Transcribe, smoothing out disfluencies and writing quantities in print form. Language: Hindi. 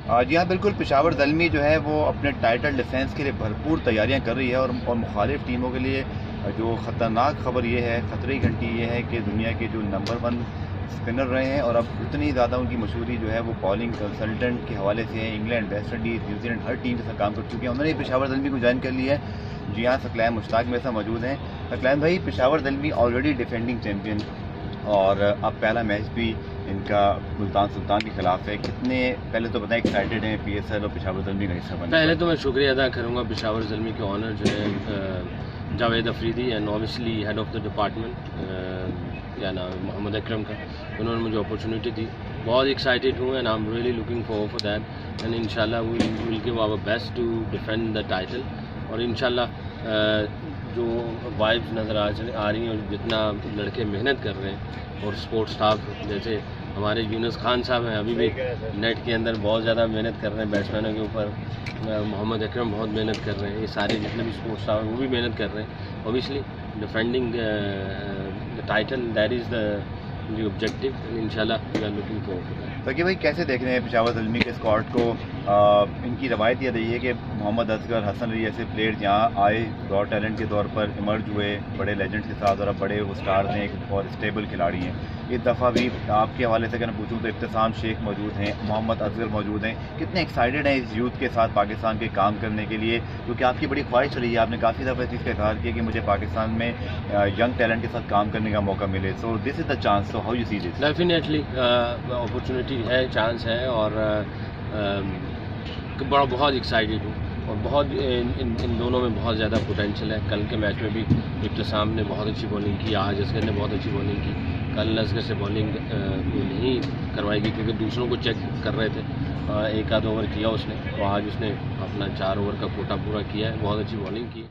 जी हाँ, बिल्कुल। पेशावर ज़ल्मी जो है वो अपने टाइटल डिफेंस के लिए भरपूर तैयारियां कर रही है और मुखालिफ टीमों के लिए जो ख़तरनाक खबर ये है, ख़तरे की घंटी ये है कि दुनिया के जो नंबर 1 स्पिनर रहे हैं और अब इतनी ज़्यादा उनकी मशहूरी जो है वो बॉलिंग कंसल्टेंट के हवाले से है। इंग्लैंड, वेस्ट इंडीज़, न्यूजीलैंड हर टीम के साथ काम कर चुके हैं। उन्होंने पेशावर ज़ल्मी को ज्वाइन कर लिया है। जी हाँ, सकलैन मुश्ताक मेरे साथ मौजूद हैं। सकलैन भाई, Peshawar Zalmi already defending champion और अब पहला मैच भी इनका मुल्तान सुल्तान के खिलाफ है। कितने पहले तो बताएं एक्साइटेड हैं पीएसएल और पेशावर ज़ल्मी का हिस्सा बनने? पहले तो मैं शुक्रिया अदा करूँगा पेशावर ज़ल्मी के ऑनर जो है Javed Afridi and obviously head of the department या नाम मोहम्मद अकरम का। उन्होंने मुझे अपॉर्चुनिटी दी, बहुत एक्साइटेड हूँ and I am really looking forward for that and इंशाल्लाह we will give our best to defend the title. और इंशाल्लाह जो वाइब्स नज़र आ रही हैं और जितना लड़के मेहनत कर रहे हैं और स्पोर्ट्स स्टाफ जैसे हमारे यूनुस खान साहब हैं अभी भी नेट के अंदर बहुत ज़्यादा मेहनत कर रहे हैं बैट्समैनों के ऊपर। मोहम्मद अकरम बहुत मेहनत कर रहे हैं। ये सारे जितने भी स्पोर्ट्स स्टाफ हैं वो भी मेहनत कर रहे हैं। Obviously defending the title that is the objective and इंशाल्लाह वी आर लुकिंग फॉरवर्ड। सकी भाई, कैसे देख रहे हैं पेशावर ज़ल्मी के स्क्वाड को? इनकी रवायत यह रही है कि मोहम्मद असगर, हसन अली ऐसे प्लेयर यहाँ आए, रॉ टैलेंट के तौर पर इमर्ज हुए बड़े लेजेंड्स के साथ और अब बड़े वो स्टार्स हैं और स्टेबल खिलाड़ी हैं। इस दफ़ा भी आपके हवाले से अगर मैं पूछूँ तो इब्तिसाम शेख मौजूद हैं, मोहम्मद असगर मौजूद हैं। कितने एक्साइटेड हैं इस यूथ के साथ पाकिस्तान के काम करने के लिए? क्योंकि आपकी बड़ी ख्वाहिश रही है, आपने काफ़ी दफ़ा इस चीज़ का इज़हार किया कि मुझे पाकिस्तान में यंग टैलेंट के साथ काम करने का मौका मिले। So this is the chance, so how you see this? Definitely opportunity है, चांस है और बहुत एक्साइटेड हूँ और बहुत इन दोनों में बहुत ज़्यादा पोटेंशियल है। कल के मैच में भी इब्तिसाम ने बहुत अच्छी बॉलिंग की, आज असगर ने बहुत अच्छी बॉलिंग की। कल असगर से बॉलिंग नहीं करवाएगी क्योंकि दूसरों को चेक कर रहे थे, एक आध ओवर किया उसने, तो आज उसने अपना 4 ओवर का कोटा पूरा किया है, बहुत अच्छी बॉलिंग की है।